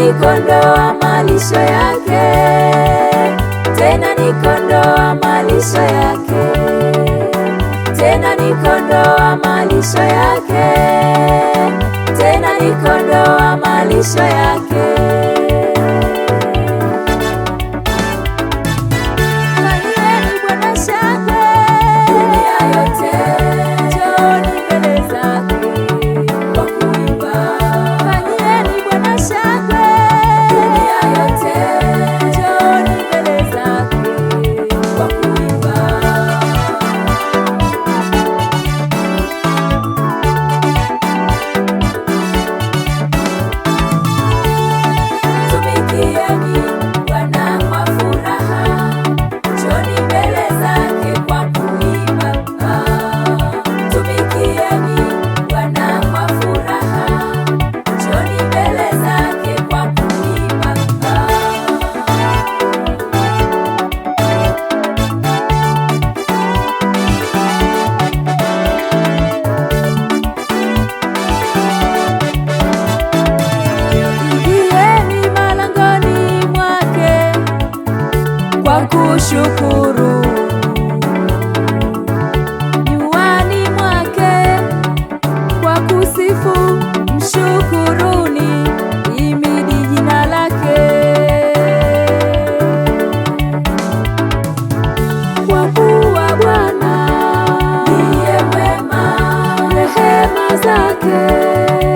nikondoa malisho yake, tena nikondoa malisho yake, tena nikondoa malisho yake, tena nikondoa malisho yake. Kushukuru nyuani mwake, kwa kusifu mshukuruni, imidi jina lake. Kwa kuwa Bwana ndiye mwema, rehema zake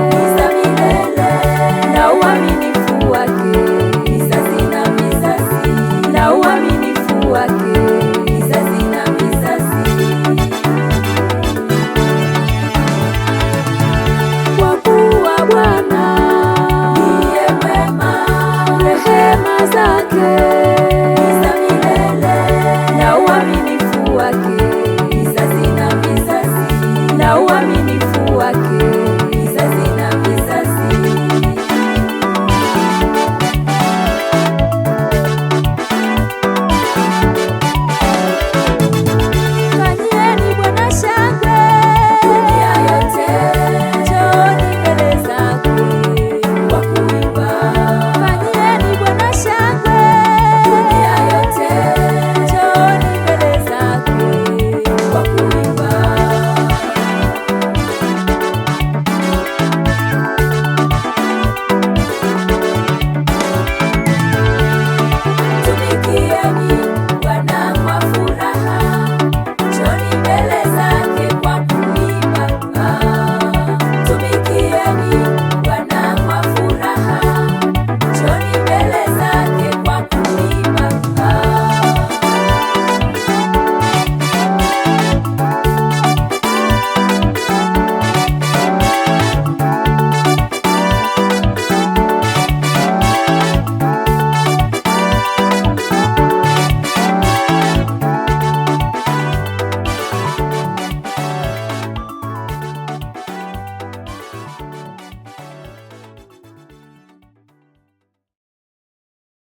ni za milele, na uaminifu wake vizazi na vizazi, na uaminifu wake vizazi na vizazi. Kwa kuwa Bwana ndiye mwema, rehema zake